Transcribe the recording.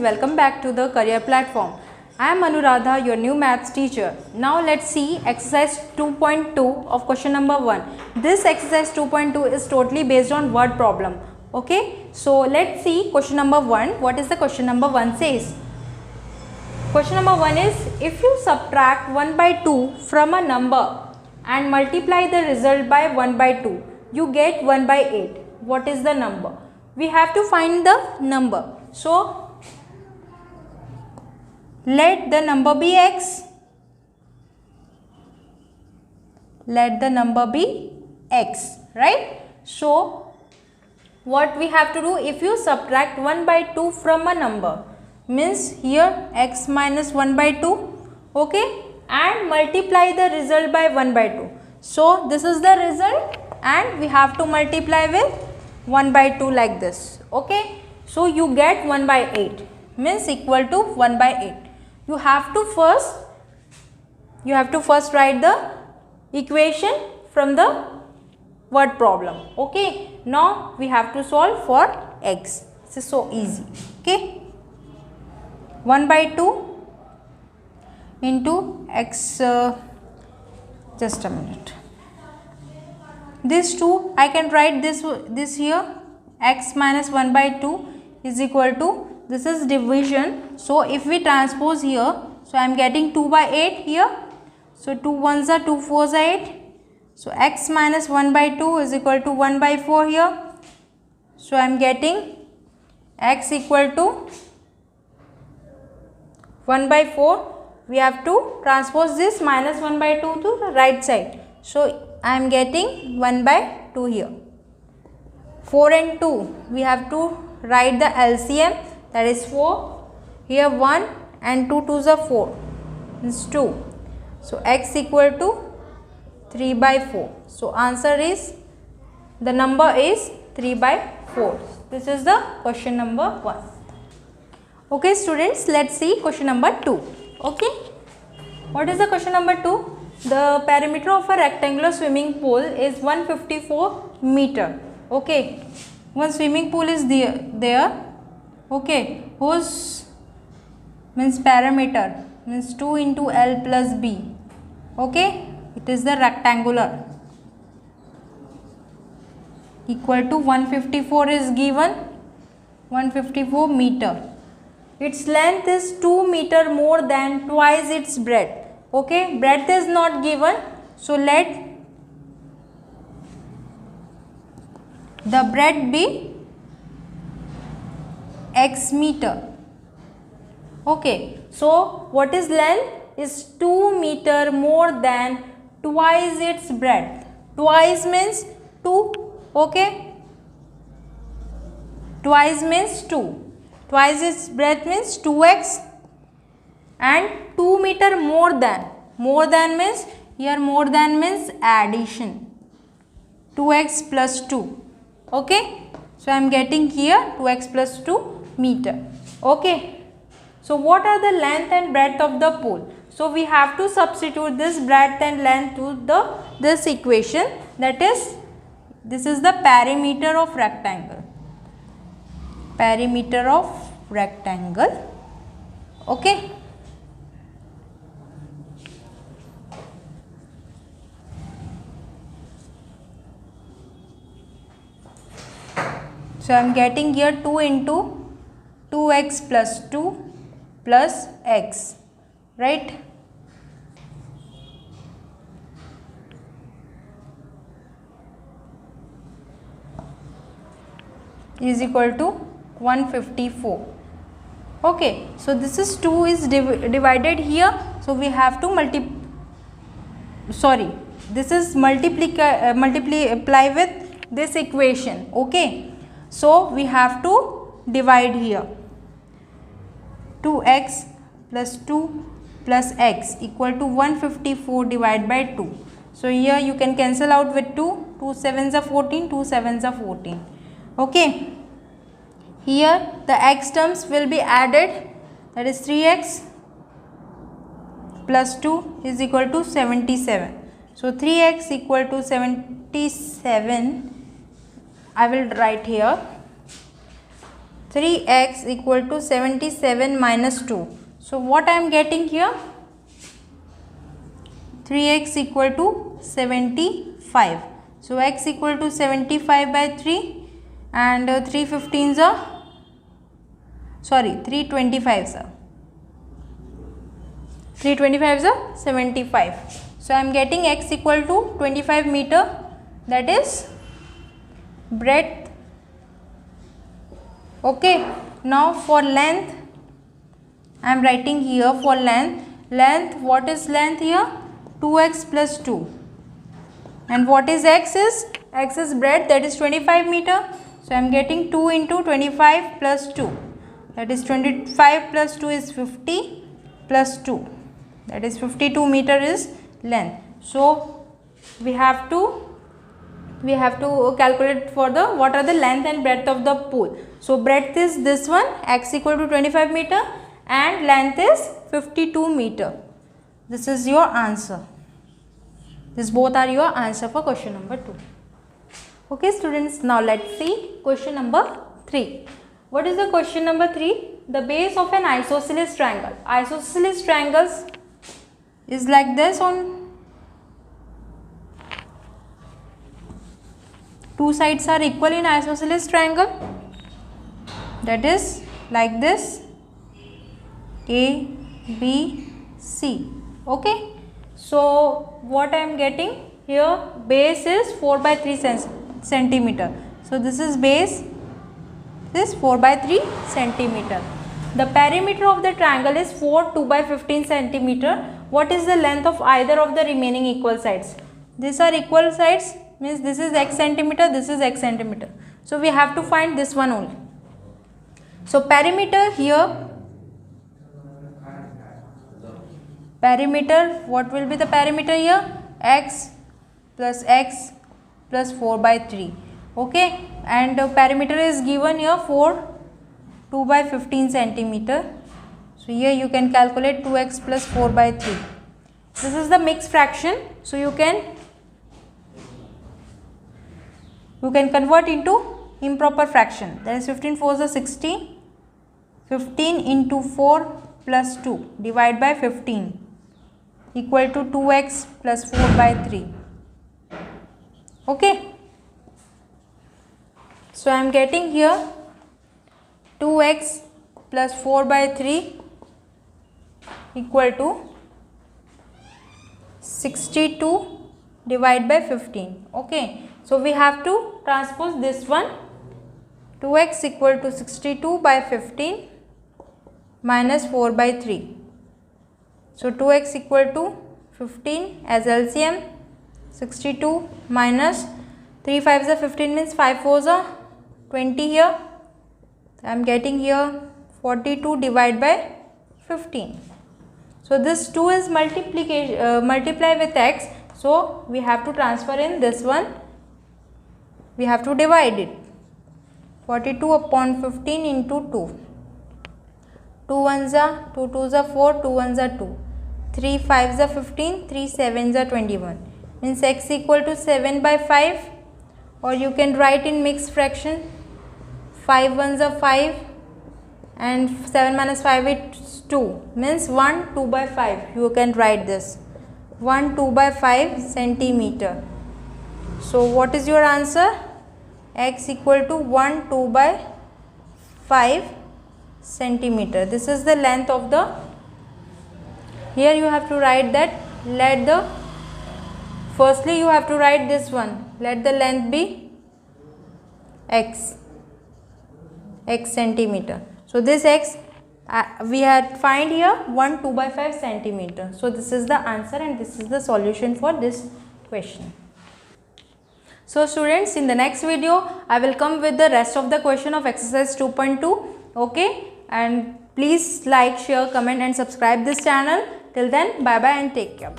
welcome back to the career platform. I am Anuradha, your new maths teacher. Now let's see exercise 2.2 of question number 1. This exercise 2.2 is totally based on word problem. Okay, so let's see question number 1. What is the question number 1 says? Question number 1 is, if you subtract 1 by 2 from a number and multiply the result by 1 by 2, you get 1 by 8. What is the number? We have to find the number. So let the number be x. Let the number be x, right? So what we have to do, if you subtract 1 by 2 from a number, means here x minus 1 by 2, okay, and multiply the result by 1 by 2. So this is the result and we have to multiply with 1 by 2 like this, okay. So you get 1 by 8 means equal to 1 by 8. You have to first write the equation from the word problem, okay. Now we have to solve for x. This is so easy, okay. 1 by 2 into x, just a minute. This 2 I can write this here, x minus 1 by 2 is equal to, this is division. So if we transpose here, so I am getting 2 by 8 here. So 2 1s are 2 4s are 8. So x minus 1 by 2 is equal to 1 by 4 here. So I am getting x equal to 1 by 4. We have to transpose this minus 1 by 2 to the right side. So I am getting 1 by 2 here. 4 and 2, we have to write the LCM, that is 4. Here 1 and 2 2s are 4, is 2. So x equal to 3 by 4. So answer is, the number is 3 by 4. This is the question number 1. Okay students, let's see question number 2. Okay, what is the question number 2? The perimeter of a rectangular swimming pool is 154 meter. Okay, one swimming pool is there. Okay, whose means perimeter means 2 into L plus B. Okay, it is the rectangular, equal to 154 is given, 154 meter. Its length is 2 meter more than twice its breadth. Okay, breadth is not given, so let the breadth be x meter. Okay, so what is length? Is 2 meter more than twice its breadth. Twice means 2, okay. Twice means 2. Twice its breadth means 2x, and 2 meter more than. More than means, here more than means addition. 2x plus 2. Okay. So I am getting here 2x plus 2 meter. Okay. So what are the length and breadth of the pool? So we have to substitute this breadth and length to this equation, that is, this is the perimeter of rectangle. Perimeter of rectangle. Okay. So I am getting here 2 into 2x plus 2 plus x, right? Is equal to 154. Okay, so this is 2 is divided here, so we have to this is multiply with this equation. Okay, so we have to divide here. 2x plus 2 plus x equal to 154 divided by 2. So here you can cancel out with 2. 2 7s are 14, 2 7s are 14. Okay. Here the x terms will be added, that is 3x plus 2 is equal to 77. So 3x equal to 77, I will write here 3x equal to 77 minus 2. So what I am getting here? 3x equal to 75. So x equal to 75 by 3 and 315s are, sorry, 325 sir. 325 is 75. So I am getting x equal to 25 meter, that is breadth. Okay, now for length I am writing here for length. Length, what is length here? 2x plus 2. And what is x is? X is breadth, that is 25 meter. So I am getting 2 into 25 plus 2. That is 25 plus 2 is 50 plus 2. That is 52 meter is length. So we have to calculate for the what are the length and breadth of the pool. So breadth is this one, x equal to 25 meter and length is 52 meter. This is your answer. This both are your answer for question number 2. Okay students, now let's see question number 3. What is the question number 3? The base of an isosceles triangle. Isosceles triangles is like this, on two sides are equal in isosceles triangle, that is like this, A, B, C. Okay, so what I am getting here, base is 4 by 3 centimeter. So this is base, this 4 by 3 centimeter. The perimeter of the triangle is 4, 2 by 15 centimeter. What is the length of either of the remaining equal sides? These are equal sides, means this is x centimeter, this is x centimeter. So we have to find this one only. So perimeter here, perimeter, what will be the perimeter here? X plus 4 by 3. Okay, and perimeter is given here 4, 2 by 15 centimeter. So here you can calculate 2x plus 4 by 3. This is the mixed fraction. So you can convert into improper fraction. That is 15 4s are 60. 15 into 4 plus 2 divide by 15 equal to 2x plus 4 by 3. Okay. So I am getting here 2x plus 4 by 3 equal to 62 divided by 15. Okay. So we have to transpose this one. 2x equal to 62 by 15 minus 4 by 3. So 2x equal to 15 as LCM, 62 minus 3 5s are 15, means 5 4s are 20 here. I am getting here 42 divided by 15. So this 2 is multiply with x. So we have to transfer in this one. We have to divide it. 42 upon 15 into 2. 2 1s are 2 2s are 4, 2 1s are 2. 3 5s are 15, 3 7s are 21. Means x equal to 7 by 5, or you can write in mixed fraction. 5 1s are 5 and 7 minus 5 is 2, means 1 2 by 5. You can write this 1 2 by 5 centimeter. So what is your answer? X equal to 1 2 by 5 centimeter. This is the length of the, here you have to write that, let the, firstly you have to write this one, let the length be x centimeter. So this x we had find here 1 2 by 5 centimeter. So this is the answer and this is the solution for this question. So students, in the next video I will come with the rest of the question of exercise 2.2. okay, and please like, share, comment and subscribe this channel. Till then, bye bye and take care.